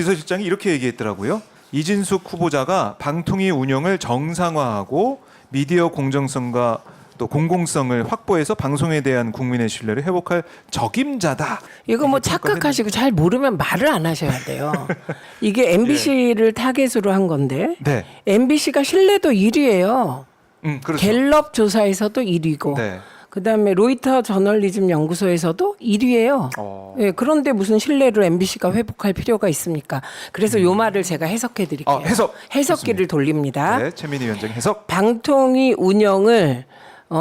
비서실장이 이렇게 얘기했더라고요. 이진숙 후보자가 방통위 운영을 정상화하고 미디어 공정성과 또 공공성을 확보해서 방송에 대한 국민의 신뢰를 회복할 적임자다. 이거 뭐 착각하시고 잘 모르면 말을 안 하셔야 돼요. 이게 MBC를 타겟으로 한 건데 네. MBC가 신뢰도 1위예요. 그렇죠. 갤럽 조사에서도 1위고 네. 그다음에 로이터 저널리즘 연구소에서도 1위예요. 예, 그런데 무슨 신뢰를 MBC가 회복할 필요가 있습니까? 그래서 요 말을 제가 해석해 드릴게요. 해석기를 돌립니다. 네, 최민희 위원장 해석. 방통위 운영을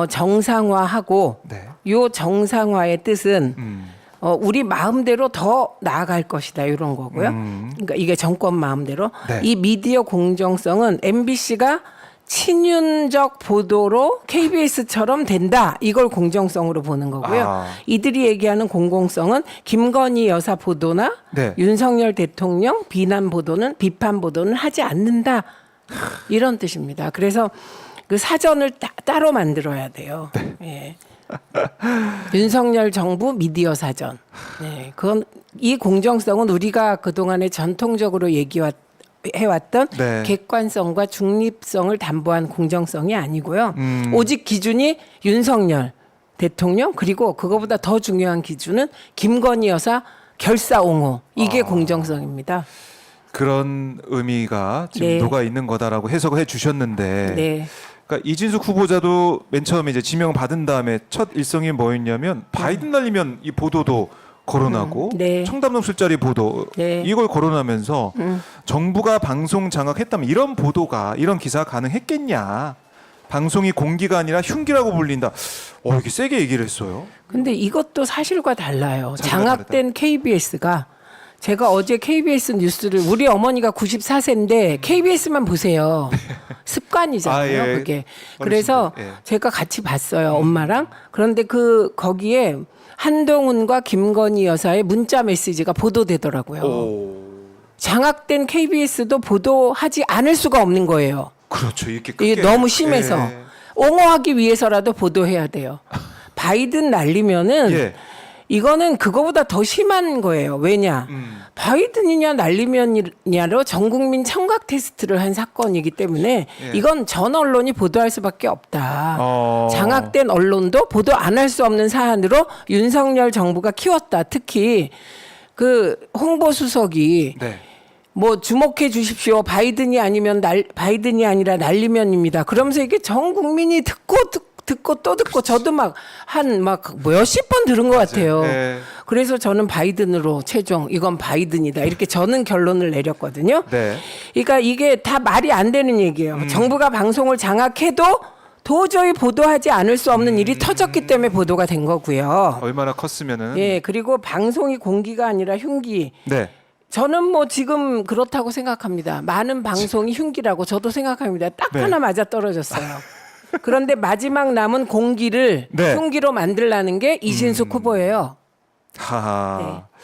정상화하고 네. 요 정상화의 뜻은 우리 마음대로 더 나아갈 것이다 이런 거고요. 그러니까 이게 정권 마음대로 네. 이 미디어 공정성은 MBC가 친윤적 보도로 KBS처럼 된다. 이걸 공정성으로 보는 거고요. 이들이 얘기하는 공공성은 김건희 여사 보도나 네. 윤석열 대통령 비판 보도는 하지 않는다. 이런 뜻입니다. 그래서 그 사전을 따로 만들어야 돼요. 예. 윤석열 정부 미디어 사전. 네, 그건 이 공정성은 우리가 그동안에 전통적으로 해왔던 네. 객관성과 중립성을 담보한 공정성이 아니고요. 오직 기준이 윤석열 대통령 그리고 그거보다 더 중요한 기준은 김건희 여사 결사옹호 이게 공정성입니다. 그런 의미가 지금 네. 녹아 있는 거다라고 해석을 해주셨는데, 네. 그러니까 이진숙 후보자도 맨 처음에 이제 지명 받은 다음에 첫 일성이 뭐였냐면 바이든 날리면 이 보도도 거론하고 네. 청담동 술자리 보도 네. 이걸 거론하면서 정부가 방송 장악했다면 이런 보도가 이런 기사가 가능했겠냐? 방송이 공기가 아니라 흉기라고 불린다. 이게 세게 얘기를 했어요. 근데 이것도 사실과 달라요. 사실과 장악된 KBS가 제가 어제 KBS 뉴스를 우리 어머니가 94세인데 KBS만 보세요. 습관이잖아요, 아, 예. 그게. 그래서 예. 제가 같이 봤어요, 엄마랑. 그런데 거기에 한동훈과 김건희 여사의 문자 메시지가 보도되더라고요. 장악된 KBS도 보도하지 않을 수가 없는 거예요. 그렇죠. 이게 너무 심해서. 예. 옹호하기 위해서라도 보도해야 돼요. 바이든 날리면은 예. 이거는 그거보다 더 심한 거예요. 왜냐? 바이든이냐 날리면이냐로 전 국민 청각 테스트를 한 사건이기 때문에 예. 이건 전 언론이 보도할 수밖에 없다. 어. 장악된 언론도 보도 안 할 수 없는 사안으로 윤석열 정부가 키웠다. 특히 그 홍보수석이 네. 뭐 주목해 주십시오. 바이든이 아니라 날리면입니다. 그러면서 이게 전 국민이 듣고 또 듣고 저도 몇십 번 들은 것 같아요. 네. 그래서 저는 바이든으로 최종 이건 바이든이다 이렇게 저는 결론을 내렸거든요. 네. 그러니까 이게 다 말이 안 되는 얘기예요. 정부가 방송을 장악해도 도저히 보도하지 않을 수 없는 일이 터졌기 때문에 보도가 된 거고요. 얼마나 컸으면은. 예, 그리고 방송이 공기가 아니라 흉기. 네. 저는 뭐 지금 그렇다고 생각합니다. 많은 방송이 흉기라고 저도 생각합니다. 딱 네. 하나 맞아 떨어졌어요. 그런데 마지막 남은 공기를 네. 흉기로 만들라는 게 이진숙 후보예요. 하하. 네.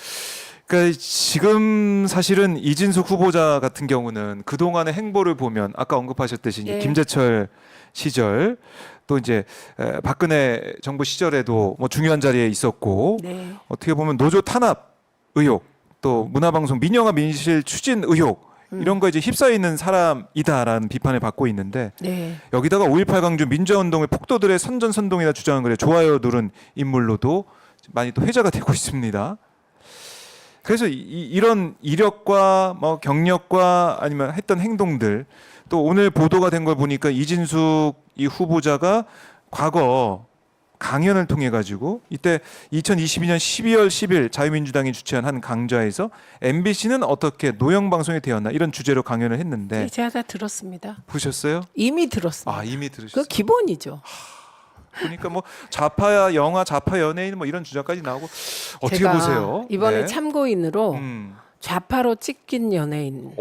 그러니까 지금 사실은 이진숙 후보자 같은 경우는 그동안의 행보를 보면 아까 언급하셨듯이 이제 네. 김재철 시절 또 이제 박근혜 정부 시절에도 뭐 중요한 자리에 있었고 네. 어떻게 보면 노조 탄압 의혹 또 문화방송 민영화 민실 추진 의혹 이런 거에 이제 휩싸여 있는 사람이다라는 비판을 받고 있는데 네. 여기다가 5.18 강주 민주화운동의 폭도들의 선전선동이다 주장한 글에 좋아요 누른 인물로도 많이 또 회자가 되고 있습니다. 그래서 이런 이력과 뭐 경력과 아니면 했던 행동들 또 오늘 보도가 된 걸 보니까 이진숙 이 후보자가 과거 강연을 통해 가지고 이때 2022년 12월 10일 자유민주당이 주최한 한 강좌에서 MBC는 어떻게 노영 방송이 되었나 이런 주제로 강연을 했는데 제가 다 들었습니다. 보셨어요? 이미 들었습니다. 아 이미 들으셨어요? 그 기본이죠. 그러니까 뭐 좌파 영화, 좌파 연예인 뭐 이런 주제까지 나오고 어떻게 제가 보세요? 이번에 네. 참고인으로 좌파로 찍힌 연예인,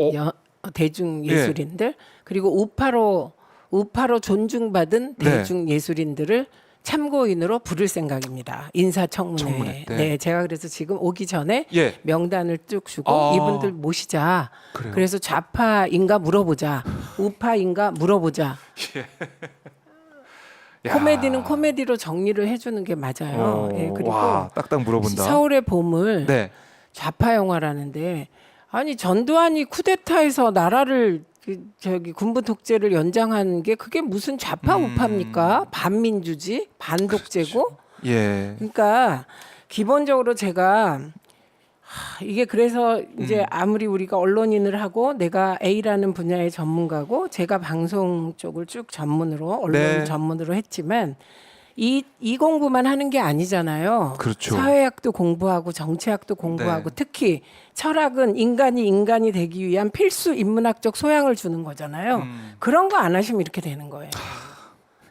대중 예술인들 그리고 우파로 존중받은 네. 대중 예술인들을 참고인으로 부를 생각입니다. 인사청문회. 청문회 때. 네, 제가 그래서 지금 오기 전에 예. 명단을 쭉 주고 이분들 모시자. 그래요? 그래서 좌파인가 물어보자. 우파인가 물어보자. 야. 코미디는 코미디로 정리를 해주는 게 맞아요. 예, 그리고 와, 딱딱 물어본다. 서울의 봄을 네. 좌파 영화라는데 아니 전두환이 쿠데타에서 나라를 저기 군부 독재를 연장한 게 그게 무슨 좌파 우파입니까? 반민주지, 반독재고. 예. 그러니까 기본적으로 제가 이게 그래서 이제 아무리 우리가 언론인을 하고 내가 A라는 분야의 전문가고 제가 방송 쪽을 쭉 전문으로 언론 네. 전문으로 했지만 이 공부만 하는 게 아니잖아요. 그렇죠. 사회학도 공부하고 정치학도 공부하고 네. 특히 철학은 인간이 되기 위한 필수 인문학적 소양을 주는 거잖아요. 그런 거 안 하시면 이렇게 되는 거예요.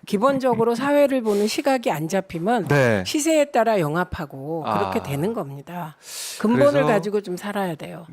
기본적으로 사회를 보는 시각이 안 잡히면 네. 시세에 따라 영합하고 그렇게 아. 되는 겁니다. 근본을 그래서 가지고 좀 살아야 돼요.